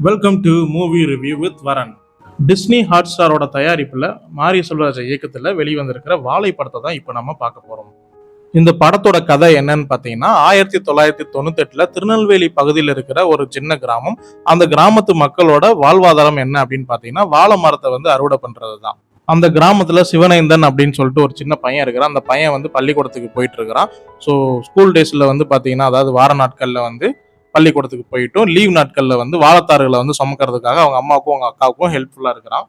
Welcome to movie review with வரன். Disney hot ஸ்டாரோட தயாரிப்பில் மாரி செல்வராஜ் இயக்கத்தில் வெளிவந்திருக்கிற வாழை படத்தை தான் இப்போ நம்ம பார்க்க போகிறோம். இந்த படத்தோட கதை என்னன்னு பார்த்தீங்கன்னா 1998 திருநெல்வேலி பகுதியில் இருக்கிற ஒரு சின்ன கிராமம். அந்த கிராமத்து மக்களோட வாழ்வாதாரம் என்ன அப்படின்னு பார்த்தீங்கன்னா வாழை மரத்தை வந்து அறுவடை பண்ணுறது தான். அந்த கிராமத்தில் சிவனேந்தன் அப்படின்னு சொல்லிட்டு ஒரு சின்ன பையன் இருக்கிறான். அந்த பையன் வந்து பள்ளிக்கூடத்துக்கு போயிட்டு இருக்கிறான். ஸோ ஸ்கூல் டேஸில் வந்து பார்த்தீங்கன்னா அதாவது வார நாட்களில் வந்து பள்ளிக்கூடத்துக்கு போயிட்டும் லீவ் நாட்கள்ல வந்து வாழைத்தாறுகளை வந்து சுமக்கிறதுக்காக அவங்க அம்மாவுக்கும் அவங்க அக்காவுக்கும் ஹெல்ப்ஃபுல்லா இருக்கிறான்.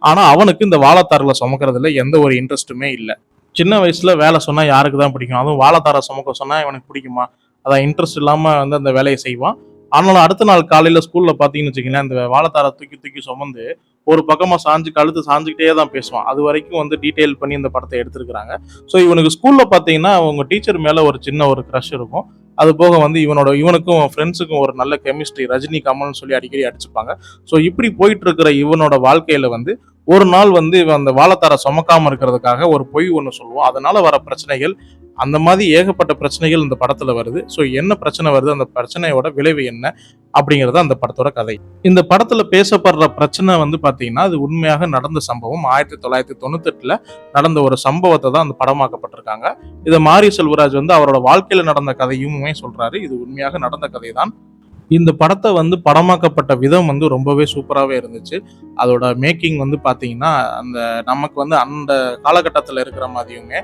ஆனா அவனுக்கு இந்த வாழைத்தாறுகளை சுமக்கிறதுல எந்த ஒரு இன்ட்ரெஸ்ட்டுமே இல்லை. சின்ன வயசுல வேலை சொன்னா யாருக்கு தான் பிடிக்கும்? அதுவும் வாழைத்தாரை சுமக்க சொன்னா இவனுக்கு பிடிக்குமா? அதான் இன்ட்ரெஸ்ட் இல்லாம வந்து அந்த வேலையை செய்வான். ஆனாலும் அடுத்த நாள் காலையில ஸ்கூல்ல பாத்தீங்கன்னு வச்சுக்கங்களேன், அந்த வாழைத்தாரை தூக்கி தூக்கி சுமந்து ஒரு பக்கமா சாஞ்சு கழுத்து சாஞ்சுக்கிட்டே தான் பேசுவான். அது வரைக்கும் வந்து டீட்டெயில் பண்ணி இந்த படத்தை எடுத்திருக்கிறாங்க. ஸோ இவனுக்கு ஸ்கூல்ல பாத்தீங்கன்னா அவங்க டீச்சர் மேல ஒரு சின்ன ஒரு க்ரஷ் இருக்கும். அது போக வந்து இவனுக்கும் ஃப்ரெண்ட்ஸுக்கும் ஒரு நல்ல கெமிஸ்ட்ரி, ரஜினி கமல்னு சொல்லி அடிக்கடி அடிச்சுப்பாங்க. ஸோ இப்படி போயிட்டு இருக்கிற இவனோட வாழ்க்கையில வந்து ஒரு நாள் வந்து இவன் அந்த வாழைத்தாரை சுமக்காம இருக்கிறதுக்காக ஒரு பொய் ஒன்று சொல்லுவான். அதனால வர பிரச்சனைகள், அந்த மாதிரி ஏகப்பட்ட பிரச்சனைகள் இந்த படத்துல வருது. ஸோ என்ன பிரச்சனை வருது, அந்த பிரச்சனையோட விளைவு என்ன அப்படிங்கிறது அந்த படத்தோட கதை. இந்த படத்துல பேசப்படுற பிரச்சனை வந்து பாத்தீங்கன்னா அது உண்மையாக நடந்த சம்பவம். 1998 நடந்த ஒரு சம்பவத்தை தான் அந்த படமாக்கப்பட்டிருக்காங்க. இதை மாரி செல்வராஜ் வந்து அவரோட வாழ்க்கையில நடந்த கதையுமே சொல்றாரு. இது உண்மையாக நடந்த கதை தான். இந்த படத்தை வந்து படமாக்கப்பட்ட விதம் வந்து ரொம்பவே சூப்பராகவே இருந்துச்சு. அதோட மேக்கிங் வந்து பார்த்தீங்கன்னா, அந்த நமக்கு வந்து அந்த காலகட்டத்தில இருக்கிற மாதிரியுமே,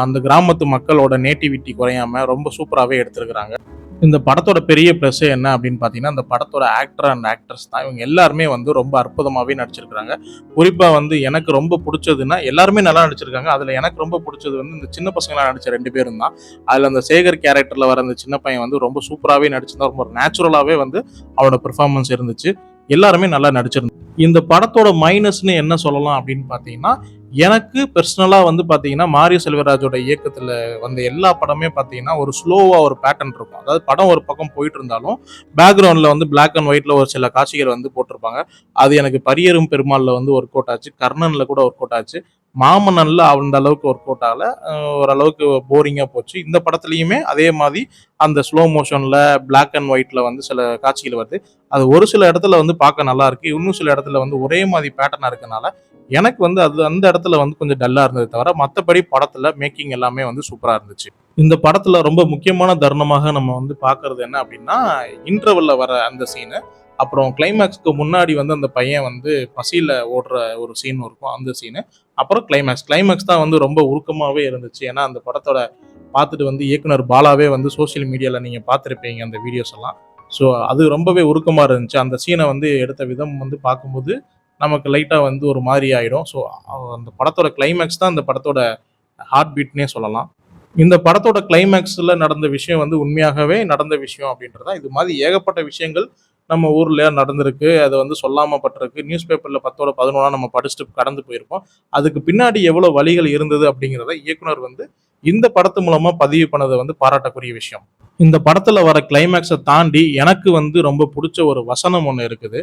அந்த கிராமத்து மக்களோட நேட்டிவிட்டி குறையாம ரொம்ப சூப்பராகவே எடுத்திருக்கிறாங்க. இந்த படத்தோட பெரிய ப்ளஸ்ஸே என்ன அப்படின்னு பார்த்தீங்கன்னா, இந்த படத்தோட ஆக்டர் அண்ட் ஆக்ட்ரஸ் தான். இவங்க எல்லாருமே வந்து ரொம்ப அற்புதமாவே நடிச்சிருக்கிறாங்க. குறிப்பா வந்து எனக்கு ரொம்ப புடிச்சதுன்னா, எல்லாருமே நல்லா நடிச்சிருக்காங்க. அதுல எனக்கு ரொம்ப புடிச்சது வந்து இந்த சின்ன பசங்களா நடிச்ச 2 பேரும் தான். அதுல அந்த சேகர் கேரக்டர்ல வர அந்த சின்ன பையன் வந்து ரொம்ப சூப்பராவே நடிச்சிருந்தான். ரொம்ப நேச்சுரலாவே வந்து அவனோட பெர்ஃபார்மன்ஸ் இருந்துச்சு. எல்லாருமே நல்லா நடிச்சிருந்தாங்க. இந்த படத்தோட மைனஸ்ன்னு என்ன சொல்லலாம் அப்படின்னு பார்த்தீங்கன்னா, எனக்கு பெர்சனலா வந்து பார்த்தீங்கன்னா, மாரி செல்வராஜோட இயக்கத்துல வந்த எல்லா படமே பார்த்தீங்கன்னா, ஒரு ஸ்லோவா ஒரு பேட்டர்ன் இருக்கும். அதாவது படம் ஒரு பக்கம் போயிட்டு இருந்தாலும், பேக்கிரவுண்ட்ல வந்து பிளாக் அண்ட் ஒயிட்ல ஒரு சில காட்சிகள் வந்து போட்டிருப்பாங்க. அது எனக்கு பரியரும் பெருமாள்ல வந்து ஒர்க் அவுட் ஆச்சு. கர்ணன்ல கூட ஒர்க் அவுட் ஆச்சு. மாமன்னன்ல அந்த அளவுக்கு ஒர்க் அவுட் ஆகல. ஓரளவுக்கு போரிங்கா போச்சு. இந்த படத்துலயுமே அதே மாதிரி அந்த ஸ்லோ மோஷன்ல பிளாக் அண்ட் ஒயிட்ல வந்து சில காட்சிகள் வருது. அது ஒரு சில இடத்துல வந்து பார்க்க நல்லா இருக்கு. இன்னும் சில இடத்துல வந்து ஒரே மாதிரி பேட்டர்னா இருக்கனால, எனக்கு வந்து அது அந்த இடத்துல வந்து கொஞ்சம் டல்லா இருந்ததே தவிர, மத்தபடி படத்துல மேக்கிங் எல்லாமே வந்து சூப்பரா இருந்துச்சு. இந்த படத்துல ரொம்ப முக்கியமான தருணமாக நம்ம வந்து பார்க்கறது என்ன அப்படின்னா, இன்டர்வல்ல வர அந்த சீனு. அப்புறம் கிளைமாக்ஸ்க்கு முன்னாடி வந்து அந்த பையன் வந்து பசியில ஓடுற ஒரு சீன் இருக்கும். அந்த சீனு. அப்புறம் கிளைமாக்ஸ். கிளைமாக்ஸ் தான் வந்து ரொம்ப உருக்கமாவே இருந்துச்சு. ஏன்னா, அந்த படத்தோட பார்த்துட்டு வந்து இயக்குனர் பாலாவே வந்து சோசியல் மீடியால நீங்க பார்த்திருப்பீங்க அந்த வீடியோஸ் எல்லாம். ஸோ அது ரொம்பவே உருக்கமா இருந்துச்சு. அந்த சீன வந்து எடுத்த விதம் வந்து பார்க்கும்போது, நமக்கு லைட்டா வந்து ஒரு மாரி ஆயிடும். ஸோ அந்த படத்தோட கிளைமாக்ஸ் தான் அந்த படத்தோட ஹார்ட் பீட்ன்னே சொல்லலாம். இந்த படத்தோட கிளைமாக்ஸ்ல நடந்த விஷயம் வந்து உண்மையாகவே நடந்த விஷயம் அப்படின்றது தான். இது மாதிரி ஏகப்பட்ட விஷயங்கள் நம்ம ஊர்ல நடந்திருக்கு. அது வந்து சொல்லாம பட்டிருக்கு. நியூஸ் பேப்பர்ல 10ஓட 11ஆ நம்ம படிச்சுட்டு கடந்து போயிருப்போம். அதுக்கு பின்னாடி எவ்வளவு வழிகள் இருந்தது அப்படிங்கிறத இயக்குனர் வந்து இந்த படத்து மூலமா பதிவு பண்ணது வந்து பாராட்டக்கூடிய விஷயம். இந்த படத்துல வர கிளைமாக்ஸ தாண்டி எனக்கு வந்து ரொம்ப புடிச்ச ஒரு வசனம் ஒண்ணு இருக்குது.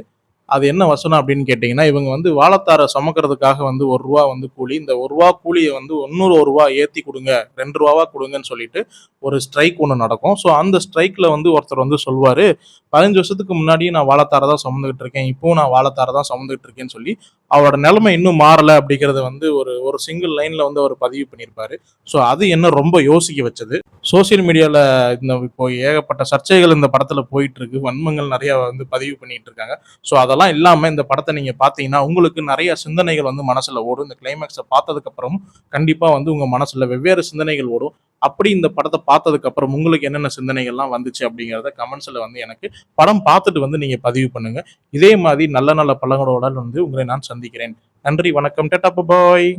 அது என்ன வசனம் அப்படின்னு கேட்டீங்கன்னா, இவங்க வந்து வாழைத்தார சுமக்கிறதுக்காக வந்து ரூ. 1 வந்து கூலி. இந்த ரூ. 1 கூலிய வந்து இன்னொரு ரூ. 1 ஏத்தி குடுங்க. ரூ. 2 குடுங்கன்னு சொல்லிட்டு ஒரு ஸ்ட்ரைக் ஒண்ணு நடக்கும். ஸோ அந்த ஸ்ட்ரைக்ல வந்து ஒருத்தர் வந்து சொல்வாரு, 15 வருஷத்துக்கு முன்னாடி நான் வாழைத்தார தான் சுமந்துகிட்டு இருக்கேன். இப்பவும் நான் வாழைத்தார தான் சுமந்துகிட்டு இருக்கேன்னு சொல்லி, அவரோட நிலைமை இன்னும் மாறல அப்படிங்கிறத வந்து ஒரு ஒரு சிங்கிள் லைன்ல வந்து அவர் பதிவு பண்ணியிருப்பாரு. ஸோ அது என்ன ரொம்ப யோசிக்க வச்சது. சோசியல் மீடியால இந்த இப்போ ஏகப்பட்ட சர்ச்சைகள் இந்த படத்துல போயிட்டு இருக்கு. வன்மங்கள் நெறைய வந்து பதிவு பண்ணிட்டு இருக்காங்க. ஸோ அதெல்லாம் இல்லாம இந்த படத்த நீங்க பார்த்தீங்கன்னா, உங்களுக்கு நெறைய சிந்தனைகள் வந்து மனசுல ஓடும். இந்த கிளைமாக்ஸ பார்த்ததுக்கு அப்புறம் கண்டிப்பா வந்து உங்க மனசுல வெவ்வேறு சிந்தனைகள் ஓடும். அப்படி இந்த படத்த பார்த்ததுக்கு அப்புறம் உங்களுக்கு என்னென்ன சிந்தனைகள்லாம் வந்துச்சு அப்படிங்கிறத கமெண்ட்ஸ்ல வந்து எனக்கு படம் பார்த்துட்டு வந்து நீங்க பதிவு பண்ணுங்க. இதே மாதிரி நல்ல நல்ல படங்களோட வந்து உங்களை நான் சந்திக்கிறேன். நன்றி, வணக்கம். டாடா, பாய்.